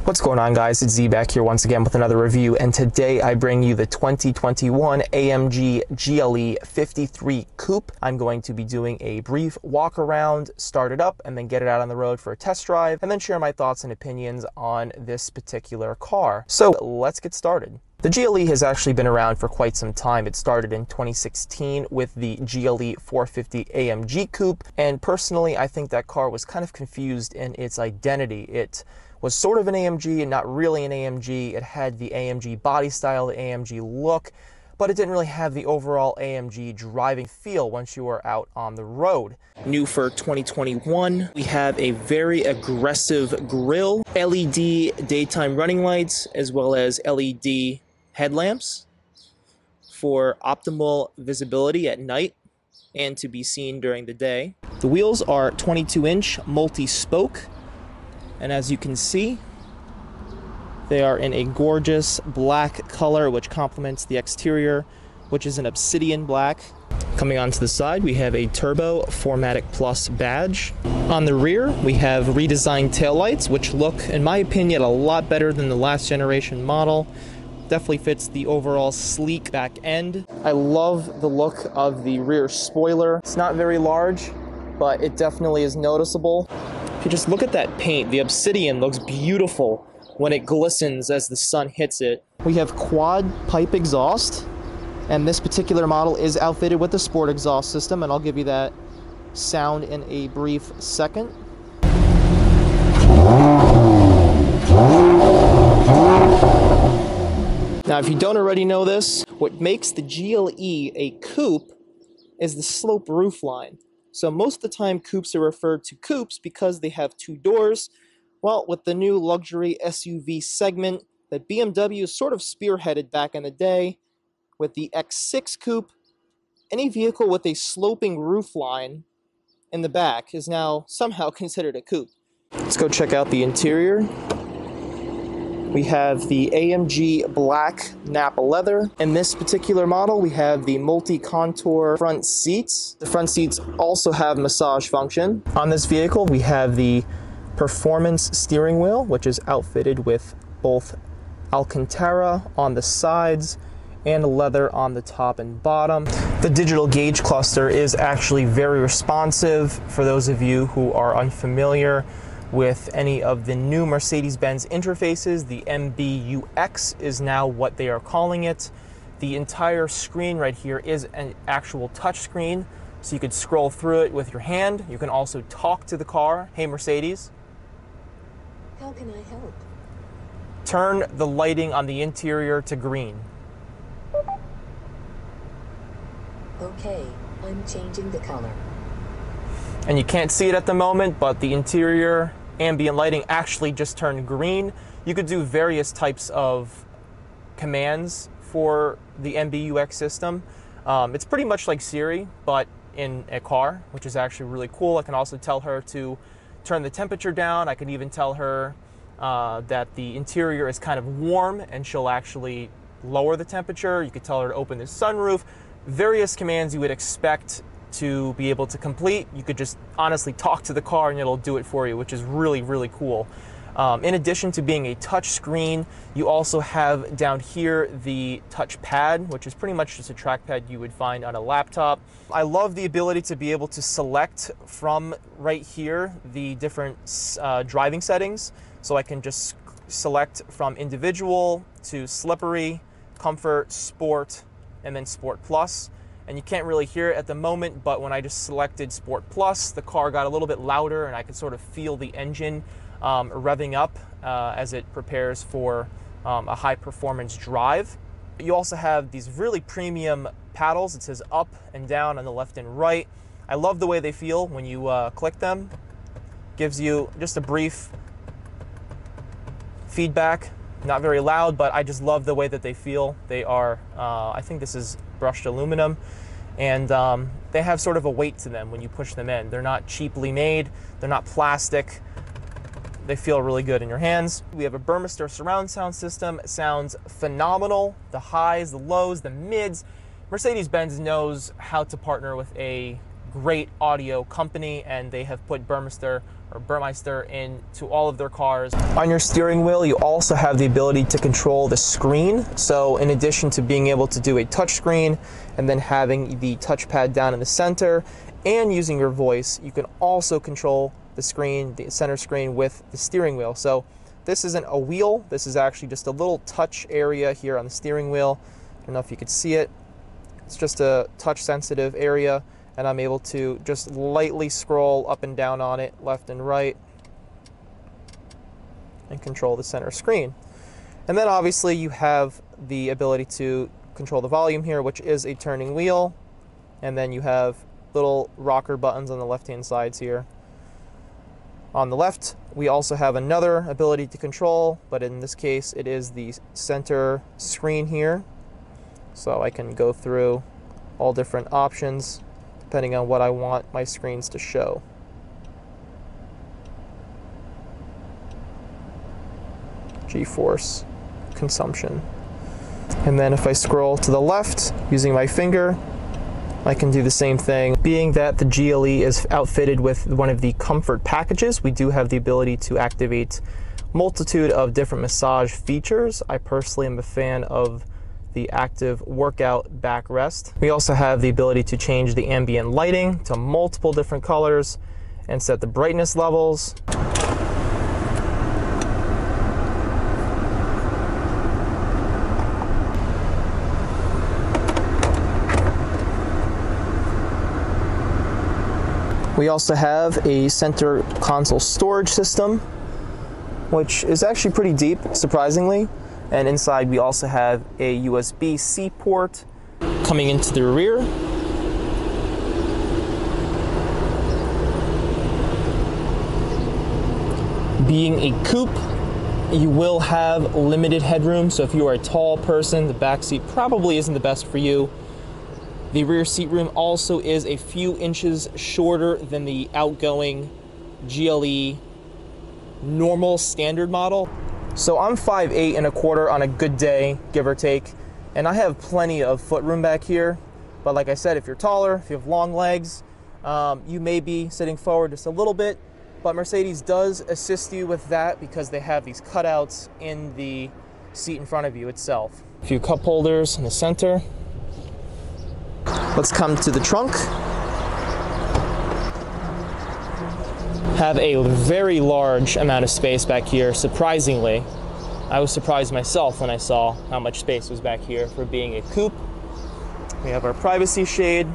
What's going on, guys? It's Z back here once again with another review, and today I bring you the 2021 AMG GLE 53 Coupe. I'm going to be doing a brief walk around, start it up, and then get it out on the road for a test drive, and then share my thoughts and opinions on this particular car. So let's get started. The GLE has actually been around for quite some time. It started in 2016 with the GLE 450 AMG Coupe, and personally I think that car was kind of confused in its identity. It was sort of an AMG and not really an AMG. It had the AMG body style, the AMG look, but it didn't really have the overall AMG driving feel once you were out on the road. New for 2021, we have a very aggressive grille, LED daytime running lights, as well as LED headlamps for optimal visibility at night and to be seen during the day. The wheels are 22-inch multi-spoke, and as you can see, they are in a gorgeous black color, which complements the exterior, which is an obsidian black. Coming onto the side, we have a Turbo 4MATIC Plus badge. On the rear, we have redesigned taillights, which look, in my opinion, a lot better than the last generation model. Definitely fits the overall sleek back end. I love the look of the rear spoiler. It's not very large, but it definitely is noticeable. If you just look at that paint, the obsidian looks beautiful when it glistens as the sun hits it. We have quad pipe exhaust, and this particular model is outfitted with the sport exhaust system, and I'll give you that sound in a brief second. Now, if you don't already know this, what makes the GLE a coupe is the slope roofline. So most of the time, coupes are referred to coupes because they have two doors. Well, with the new luxury SUV segment that BMW sort of spearheaded back in the day, with the X6 coupe, any vehicle with a sloping roofline in the back is now somehow considered a coupe. Let's go check out the interior. We have the AMG black Nappa leather. In this particular model, we have the multi-contour front seats. The front seats also have massage function. On this vehicle, we have the performance steering wheel, which is outfitted with both Alcantara on the sides and leather on the top and bottom. The digital gauge cluster is actually very responsive. For those of you who are unfamiliar with any of the new Mercedes-Benz interfaces, the MBUX is now what they are calling it. The entire screen right here is an actual touch screen, so you could scroll through it with your hand. You can also talk to the car. Hey, Mercedes. How can I help? Turn the lighting on the interior to green. Okay, I'm changing the color. And you can't see it at the moment, but the interior ambient lighting actually just turned green. You could do various types of commands for the MBUX system. It's pretty much like Siri, but in a car, which is actually really cool. I can also tell her to turn the temperature down. I can even tell her that the interior is kind of warm, and she'll actually lower the temperature. You could tell her to open the sunroof. Various commands you would expect to be able to complete. You could just honestly talk to the car and it'll do it for you, which is really, really cool. In addition to being a touch screen, you also have down here the touch pad, which is pretty much just a trackpad you would find on a laptop. I love the ability to be able to select from right here the different driving settings. So I can just select from individual to slippery, comfort, sport, and then Sport Plus. And you can't really hear it at the moment, but when I just selected Sport Plus, the car got a little bit louder, and I could sort of feel the engine revving up as it prepares for a high-performance drive. You also have these really premium paddles. It says up and down on the left and right. I love the way they feel when you click them. Gives you just a brief feedback. Not very loud, but I just love the way that they feel. They are, I think this is brushed aluminum, and they have sort of a weight to them when you push them in. They're not cheaply made, they're not plastic. They feel really good in your hands. We have a Burmester surround sound system. It sounds phenomenal. The highs, the lows, the mids. Mercedes-Benz knows how to partner with a great audio company, and they have put Burmester or Burmeister into all of their cars. On your steering wheel, you also have the ability to control the screen. So in addition to being able to do a touch screen and then having the touchpad down in the center and using your voice, you can also control the screen, the center screen, with the steering wheel. So this isn't a wheel, this is actually just a little touch area here on the steering wheel. I don't know if you could see it. It's just a touch sensitive area, and I'm able to just lightly scroll up and down on it, left and right, and control the center screen. And then obviously you have the ability to control the volume here, which is a turning wheel, and then you have little rocker buttons on the left-hand sides here. On the left, we also have another ability to control, but in this case, it is the center screen here. So I can go through all different options depending on what I want my screens to show. G-force consumption. And then if I scroll to the left using my finger, I can do the same thing. Being that the GLE is outfitted with one of the comfort packages, we do have the ability to activate multitude of different massage features. I personally am a fan of the active workout backrest. We also have the ability to change the ambient lighting to multiple different colors and set the brightness levels. We also have a center console storage system, which is actually pretty deep, surprisingly. And inside we also have a USB-C port coming into the rear. Being a coupe, you will have limited headroom, so if you are a tall person, the back seat probably isn't the best for you. The rear seat room also is a few inches shorter than the outgoing GLE normal standard model. So I'm 5'8¼ on a good day, give or take, and I have plenty of footroom back here. But like I said, if you're taller, if you have long legs, you may be sitting forward just a little bit, but Mercedes does assist you with that because they have these cutouts in the seat in front of you itself. A few cup holders in the center. Let's come to the trunk. Have a very large amount of space back here, surprisingly. I was surprised myself when I saw how much space was back here for being a coupe. We have our privacy shade,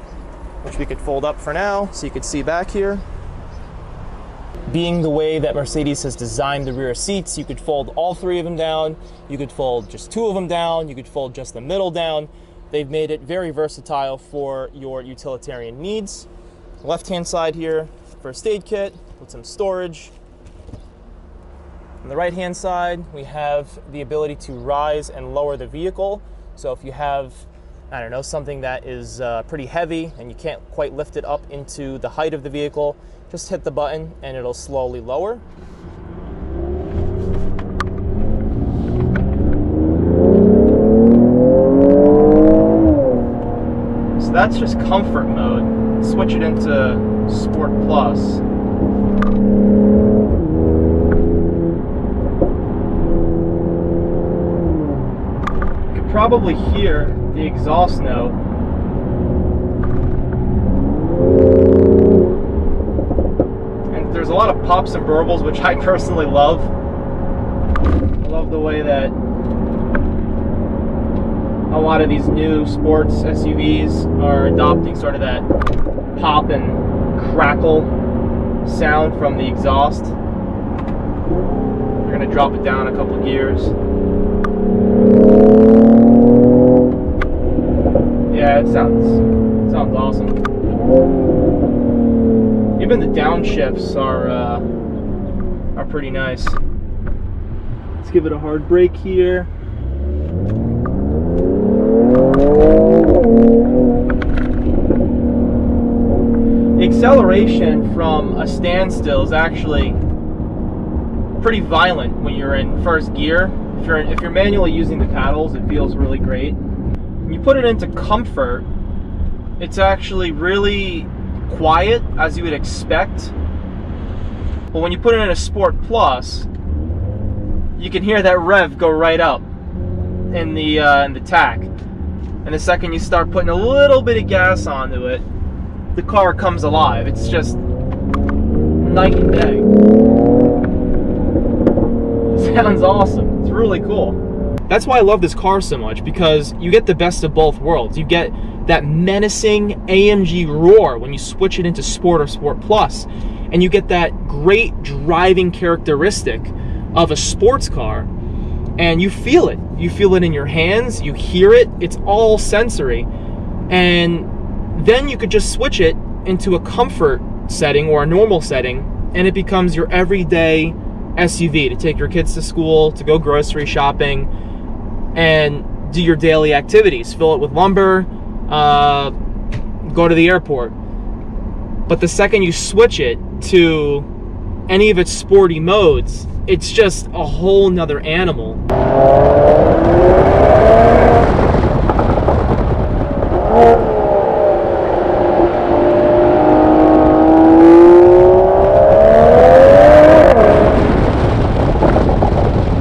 which we could fold up for now so you could see back here. Being the way that Mercedes has designed the rear seats, you could fold all three of them down, you could fold just two of them down, you could fold just the middle down. They've made it very versatile for your utilitarian needs. Left-hand side here, first aid kit with some storage. On the right-hand side, we have the ability to rise and lower the vehicle. So if you have, I don't know, something that is pretty heavy and you can't quite lift it up into the height of the vehicle, just hit the button and it'll slowly lower. So that's just comfort mode. Switch it into Sport Plus. You could probably hear the exhaust note. And there's a lot of pops and burbles, which I personally love. I love the way that a lot of these new sports SUVs are adopting sort of that pop and crackle sound from the exhaust. We're going to drop it down a couple of gears. Yeah, it sounds awesome. Even the downshifts are pretty nice. Let's give it a hard brake here. The acceleration from a standstill is actually pretty violent when you're in first gear. If you're manually using the paddles, it feels really great. When you put it into comfort, it's actually really quiet, as you would expect. But when you put it in a Sport Plus, you can hear that rev go right up in the tack. And the second you start putting a little bit of gas onto it, the car comes alive. It's just night and day. It sounds awesome. It's really cool. That's why I love this car so much, because you get the best of both worlds. You get that menacing AMG roar when you switch it into Sport or Sport Plus, and you get that great driving characteristic of a sports car, and you feel it. You feel it in your hands, you hear it, it's all sensory. And then you could just switch it into a comfort setting or a normal setting, and it becomes your everyday SUV to take your kids to school, to go grocery shopping, and do your daily activities. Fill it with lumber, go to the airport. But the second you switch it to any of its sporty modes, it's just a whole nother animal.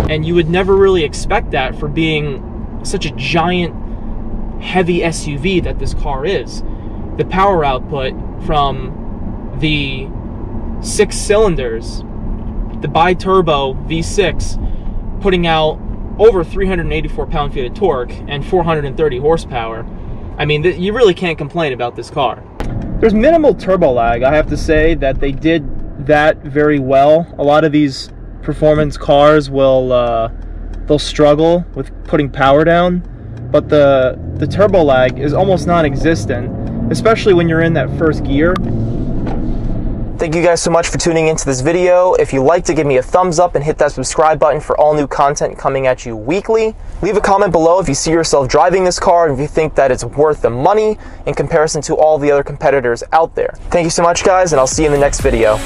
And you would never really expect that for being such a giant, heavy SUV that this car is. The power output from the 6 cylinders, the bi-turbo V6, putting out over 384 pound-feet of torque and 430 horsepower. I mean, you really can't complain about this car. There's minimal turbo lag. I have to say that they did that very well. A lot of these performance cars will they'll struggle with putting power down, but the turbo lag is almost non-existent, especially when you're in that first gear. Thank you guys so much for tuning into this video. If you liked it, give me a thumbs up and hit that subscribe button for all new content coming at you weekly. Leave a comment below if you see yourself driving this car and if you think that it's worth the money in comparison to all the other competitors out there. Thank you so much, guys, and I'll see you in the next video.